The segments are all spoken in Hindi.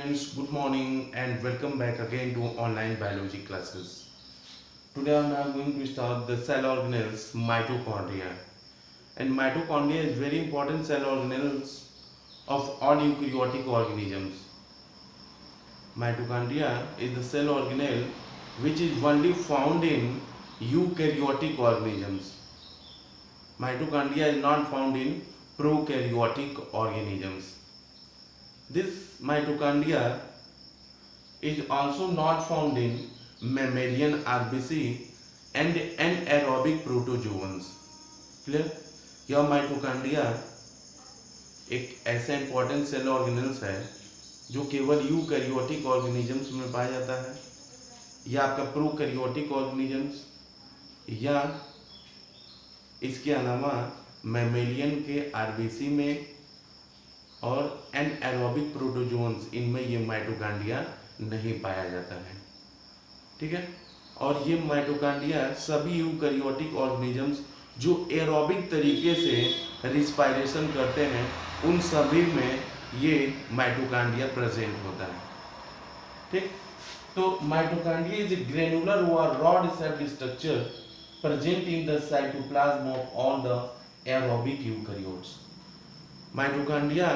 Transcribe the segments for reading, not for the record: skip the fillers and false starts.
friends, good morning and welcome back again to online biology classes. Today I am now going to start the cell organelles mitochondria. And mitochondria is very important cell organelles of all eukaryotic organisms. Mitochondria is the cell organelle which is only found in eukaryotic organisms. Mitochondria is not found in prokaryotic organisms. This mitochondria is also not found in mammalian RBC and anaerobic protozoans. Clear? यह माइटोकॉन्ड्रिया एक ऐसा इंपॉर्टेंट सेल ऑर्गेनल्स है जो केवल यूकैरियोटिक ऑर्गेनिजम्स में पाया जाता है, या आपका प्रोकैरियोटिक ऑर्गेनिजम्स, या इसके अलावा मैमेलियन के आरबीसी में और एनाएरोबिक प्रोटोजोन्स, इनमें ये माइटोकॉन्ड्रिया नहीं पाया जाता है। ठीक है, और ये माइटोकॉन्ड्रिया सभी यूकैरियोटिक ऑर्गेनिजम्स जो एरोबिक तरीके से रिस्पायरेशन करते हैं उन सभी में ये माइटोकॉन्ड्रिया प्रेजेंट होता है। ठीक, तो माइटोकॉन्ड्रिया इज ए ग्रेनुलर और rod sailed structure present in the cytoplasm of all the aerobic eukaryotes. Mitochondria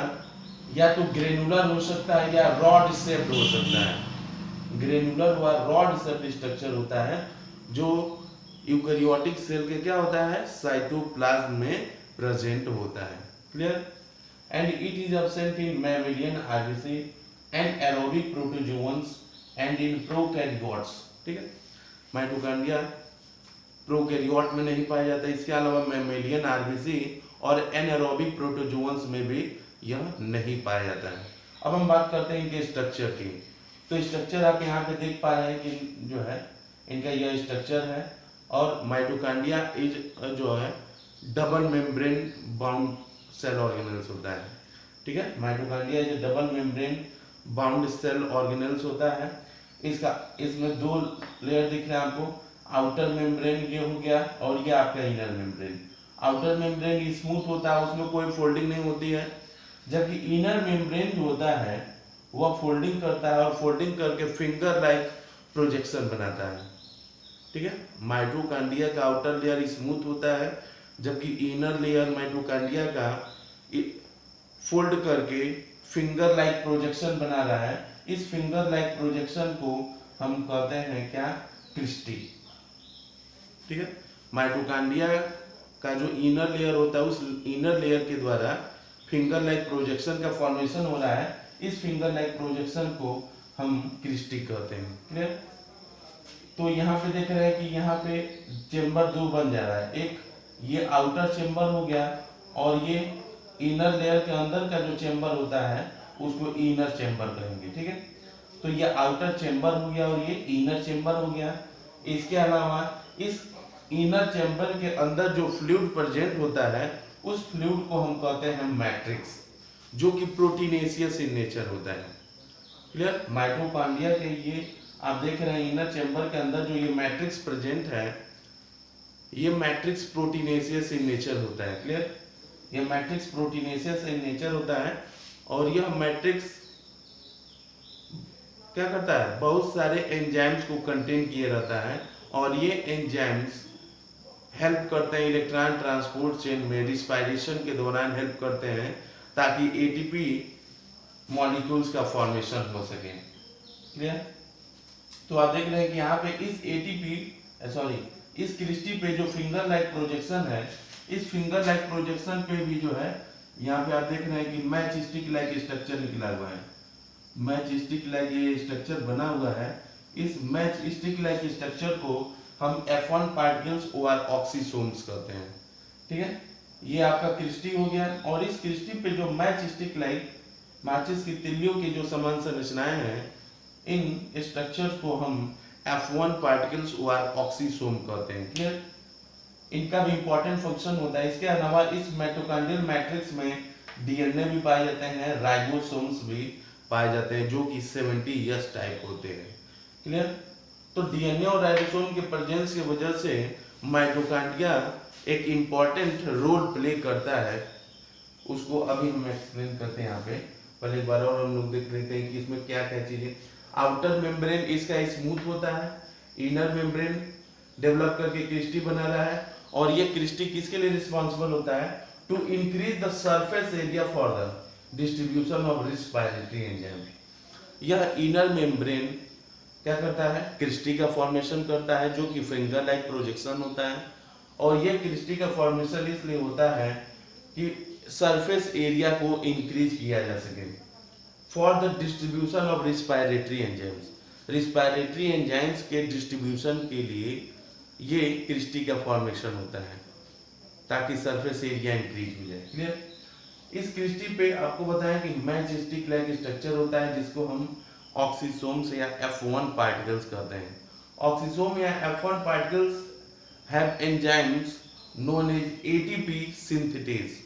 या तो ग्रेनुलर हो सकता है या रॉड शेप्ड हो सकता है। ग्रेनुलर व रॉड शेप्ड स्ट्रक्चर होता है जो यूकैरियोटिक सेल के क्या होता है, साइटोप्लाज्म में प्रेजेंट होता है। Clear? And it is absent in mammalian RBC and aerobic protozoans and in prokaryotes. ठीक है, माइटोकॉन्ड्रिया प्रोकैरियोट में नहीं पाया जाता, इसके अलावा मैमेलियन आरबीसी और एनाएरोबिक प्रोटोजोन्स में भी यह नहीं पाया जाता है। अब हम बात करते हैं इनके स्ट्रक्चर की। तो स्ट्रक्चर आप यहाँ पे देख पा रहे हैं कि जो है इनका यह स्ट्रक्चर है, और माइटोकॉन्ड्रिया इज जो है double membrane bound cell organelles होता है। ठीक है, mitochondria is double membrane bound cell organelles होता है। इसमें दो लेयर दिख रहे हैं आपको, आउटर मेम्ब्रेन ये हो गया और ये आपका inner membrane. Outer membrane smooth होता है, उसमें कोई फोल्डिंग नहीं होती है, जबकि इनर मेम्ब्रेन जो होता है वह फोल्डिंग करता है और फोल्डिंग करके फिंगर लाइक प्रोजेक्शन बनाता है। ठीक है, माइटोकॉन्ड्रिया का आउटर लेयर स्मूथ होता है, जबकि इनर लेयर माइटोकॉन्ड्रिया का फोल्ड करके फिंगर लाइक प्रोजेक्शन बना रहा है। इस फिंगर लाइक प्रोजेक्शन को हम कहते हैं क्या, क्रिस्टी। ठीक है, माइटोकॉन्ड्रिया का जो इनर लेयर होता है उस इनर लेयर के द्वारा फिंगर लाइक प्रोजेक्शन का फॉर्मेशन हो रहा है। इस फिंगर लाइक प्रोजेक्शन को हम क्रिस्टी कहते हैं। क्लियर? तो यहाँ पे देख रहे हैं कि यहाँ पे चेम्बर दो बन जा रहा है, एक ये आउटर चेम्बर हो गया और ये इनर लेयर के अंदर का जो चेम्बर होता है उसको इनर चेम्बर कहेंगे। ठीक है, तो ये आउटर चेम्बर हो गया और ये इनर चेम्बर हो गया। इसके अलावा इस इनर चैम्बर के अंदर जो फ्लूइड प्रेजेंट होता है उस फ्लूइड को हम कहते हैं मैट्रिक्स, जो कि प्रोटीनेशियस इन नेचर होता है। क्लियर? माइटोकॉन्ड्रिया के ये आप देख रहे हैं इनर चैम्बर के अंदर जो ये मैट्रिक्स प्रेजेंट है, ये मैट्रिक्स प्रोटीनेशियस इन नेचर होता है। क्लियर? ये मैट्रिक्स प्रोटीनेशियस इन नेचर होता है और यह मैट्रिक्स क्या करता है, बहुत सारे एंजाइम्स को कंटेन किए रहता है और ये एंजाइम्स हेल्प करते हैं इलेक्ट्रॉन ट्रांसपोर्ट चेन में, रिस्पायरेशन के दौरान हेल्प करते हैं ताकि एटीपी मॉलिक्यूल्स का फॉर्मेशन हो सके। क्लियर? तो आप देख रहे हैं कि यहाँ पे इस क्रिस्टी पे जो फिंगर लाइक प्रोजेक्शन है, इस फिंगर लाइक प्रोजेक्शन पे भी जो है यहाँ पे आप देख रहे हैं कि मैच स्टिक लाइक स्ट्रक्चर निकला हुआ है। मैच स्टिक लाइक ये स्ट्रक्चर बना हुआ है। इस मैच स्टिक लाइक स्ट्रक्चर को हम F1 पार्टिकल्स और ऑक्सीसोम्स कहते हैं। ठीक है, ये आपका क्रिस्टी हो गया और इस क्रिस्टी पे जो मैच स्टिक लाइक माचिस की तिल्लियों की जो समान संरचनाएं हैं, इन स्ट्रक्चर्स को हम F1 पार्टिकल्स और ऑक्सीसोम कहते हैं। क्लियर? इनका भी इंपॉर्टेंट फंक्शन होता है। इसके अलावा इस माइटोकॉन्ड्रियल मैट्रिक्स में डीएनए भी पाए जाते हैं, राइबोसोम्स भी पाए जाते हैं जो कि 70S टाइप होते हैं। क्लियर? तो डीएनए और राइबोसोम के प्रेजेंस की वजह से माइटोकॉन्ड्रिया एक इम्पॉर्टेंट रोल प्ले करता है, उसको अभी हम एक्सप्लेन करते हैं यहाँ पे। पहले एक बार और हम लोग देख लेते हैं कि इसमें क्या क्या चीजें। आउटर मेम्ब्रेन इसका स्मूथ होता है, इनर मेम्ब्रेन डेवलप करके क्रिस्टी बना रहा है, और ये क्रिस्टी किसके लिए रिस्पॉन्सिबल होता है, to increase the surface area for the distribution of respiratory enzyme. यह इनर मेम्ब्रेन क्या करता है, क्रिस्टी का फॉर्मेशन करता है, जो कि फिंगर लाइक प्रोजेक्शन होता है, और यह क्रिस्टी का फॉर्मेशन इसलिए होता है कि सरफेस एरिया को इंक्रीज किया जा सके for the distribution of respiratory enzymes. Respiratory enzymes के डिस्ट्रीब्यूशन के लिए ये क्रिस्टी का फॉर्मेशन होता है, ताकि सरफेस एरिया इंक्रीज हो जाए। क्लियर। इस क्रिस्टी पे आपको बताया कि मैच स्टिक लाइक स्ट्रक्चर होता है, जिसको हम ऑक्सीसोम्स या F1 पार्टिकल्स कहते हैं। ऑक्सीसोम या F1 particles have enzymes known as ATP synthetase.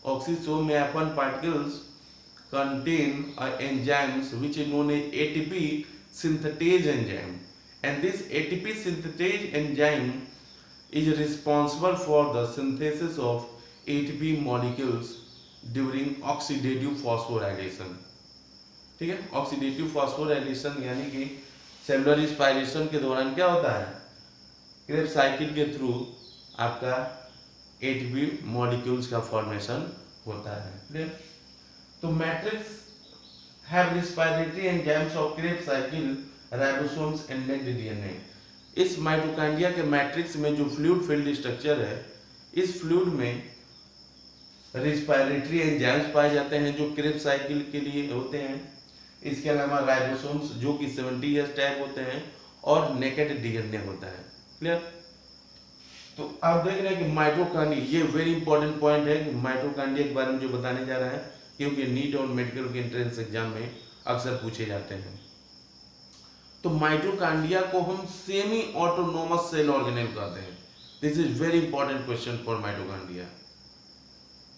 Oxysome F1 particles contain enzymes which is known as ATP synthetase enzyme, and this ATP synthetase enzyme is responsible for the synthesis of ATP molecules during oxidative phosphorylation. ठीक है, ऑक्सीडेटिव फॉस्फोराइलेशन यानी कि सेलुलर रिस्पायरेशन के दौरान क्या होता है, क्रेब्स साइकिल के थ्रू आपका एटीपी मॉलिक्यूल्स का फॉर्मेशन होता है। क्लियर। तो matrix have respiratory enzymes of Krebs cycle, ribosomes and naked DNA. इस माइटोकॉन्ड्रिया के मैट्रिक्स में जो फ्लूइड फिल्ड स्ट्रक्चर है, इस फ्लूइड में रेस्पिरेटरी एंजाइम्स पाए जाते हैं जो क्रेब्स साइकिल के लिए होते हैं। इसके अलावा राइबोसोम्स जो कि 70S टाइप होते हैं, और नेकेड डीएनए होता है। क्लियर। तो आप देख रहे हैं कि माइटोकॉन्ड्रिया, ये वेरी इंपॉर्टेंट पॉइंट है कि माइटोकॉन्ड्रिया के बारे में जो बताने जा रहा है, क्योंकि नीट और मेडिकल के एंट्रेंस एग्जाम में अक्सर पूछे जाते हैं। तो माइटोकॉन्ड्रिया को हम सेमी ऑटोनोमस सेल ऑर्गेनेल कहते हैं। This is very important question for mitochondria.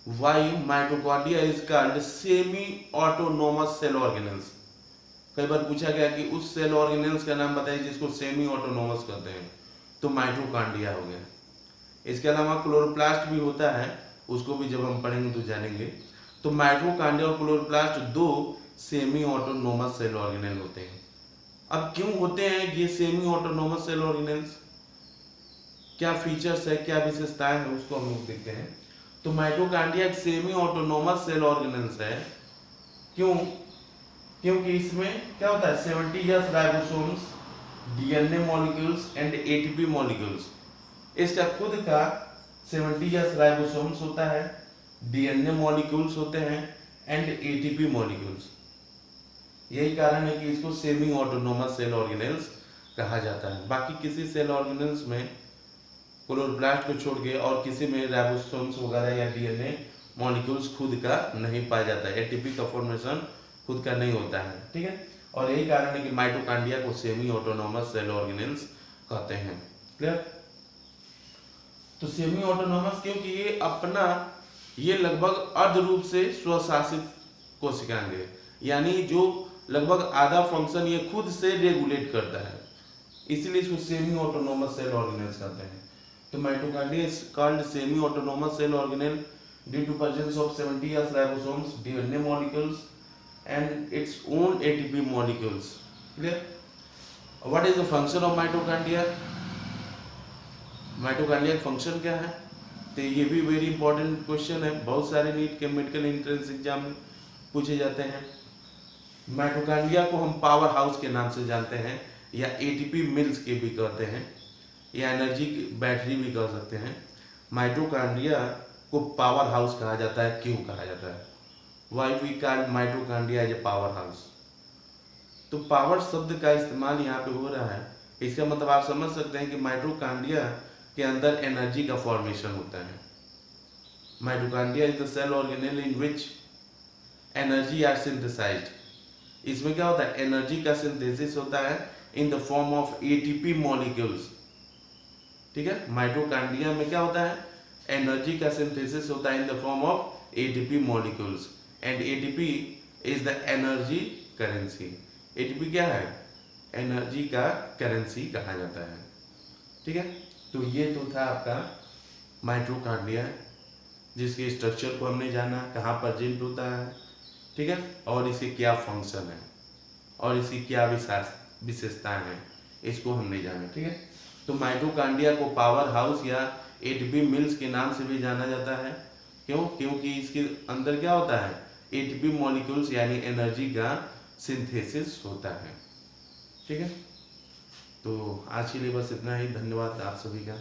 Why mitochondria is called semi autonomous cell organelles. कई बार पूछा गया कि उस सेल ऑर्गेनेल्स का नाम बताइए जिसको सेमी ऑटोनोमस कहते हैं, तो माइटोकॉन्ड्रिया हो गया। इसके अलावा क्लोरोप्लास्ट भी होता है, उसको भी जब हम पढ़ेंगे तो जानेंगे। तो माइटोकॉन्ड्रिया और क्लोरोप्लास्ट दो सेमी ऑटोनोमस सेल ऑर्गेनेल होते हैं। अब क्यों होते हैं ये सेमी ऑटोनोमस सेल ऑर्गेनेल्स, क्या फीचर्स है, क्या विशेषताएं हैं, उसको हम लोग देखते हैं। तो माइटोकॉन्ड्रिया एक सेमी ऑटोनोमस सेल ऑर्गेनेल्स है। क्यों? क्योंकि इसमें क्या होता है, 70S ribosomes, DNA molecules and ATP molecules. इसका खुद का 70S राइबोसोम्स होता है, डीएनए मॉलिक्यूल्स होते हैं एंड एटीपी मॉलिक्यूल्स। यही कारण है कि इसको सेमी ऑटोनोमस सेल ऑर्गेनेल्स कहा जाता है। बाकी किसी सेल ऑर्गेनेल्स में क्लोरोप्लास्ट को छोड़ के और किसी में राइबोसोम्स वगैरह या डीएनए मॉलिक्यूल्स खुद का नहीं पाया जाता है, एटीपी का फॉर्मेशन खुद का नहीं होता है। ठीक है, और यही कारण है कि माइटोकॉन्ड्रिया को सेमी ऑटोनोमस सेल ऑर्गेनेल्स कहते हैं। क्लियर। तो सेमी ऑटोनोमस क्योंकि ये लगभग अर्ध रूप से स्वशासित कोशिकाएं हैं, यानी जो लगभग आधा फंक्शन ये खुद से रेगुलेट करता है, इसलिए इसको सेमी ऑटोनोमस सेल ऑर्गेनेल्स कहते हैं। तो mitochondria is called semi autonomous cell organelle due to presence of 70S ribosomes, DNA molecules and its own ATP molecules. Clear? What is the function of mitochondria? Mitochondria का फंक्शन क्या है, तो ये भी वेरी इंपॉर्टेंट क्वेश्चन है, बहुत सारे नीट के मेडिकल एंट्रेंस एग्जाम में पूछे जाते हैं। माइटोकॉन्ड्रिया को हम पावर हाउस के नाम से जानते हैं, या एटीपी मिल्स के भी कहते हैं, या एनर्जी बैटरी भी कह सकते हैं। माइटोकॉन्ड्रिया को पावर हाउस कहा जाता है। क्यों कहा जाता है? Why we call mitochondria as a power house? तो पावर शब्द का इस्तेमाल यहाँ पे हो रहा है, इसका मतलब आप समझ सकते हैं कि माइटोकॉन्ड्रिया के अंदर एनर्जी का फॉर्मेशन होता है। Mitochondria is the cell organelle in which energy are synthesized. इसमें क्या होता है, एनर्जी का सिंथेसिस होता है in the form of ATP molecules. ठीक है, माइटोकॉन्ड्रिया में क्या होता है, एनर्जी का सिंथेसिस होता है in the form of ATP molecules, and ATP is the energy currency. ATP क्या है, एनर्जी का करेंसी कहा जाता है। ठीक है, तो ये तो था आपका माइटोकॉन्ड्रिया, जिसके स्ट्रक्चर को हमने जाना, कहाँ प्रेजेंट होता है, ठीक है, और इसके क्या फंक्शन है और इसकी क्या विशेषताएं हैं, इसको हमने जाना। ठीक है, तो माइटोकांड्रिया को पावर हाउस या एटीपी मिल्स के नाम से भी जाना जाता है। क्यों? क्योंकि इसके अंदर क्या होता है, एटीपी मॉलिक्यूल्स यानी एनर्जी का सिंथेसिस होता है। ठीक है, तो आज के लिए बस इतना ही। धन्यवाद आप सभी का।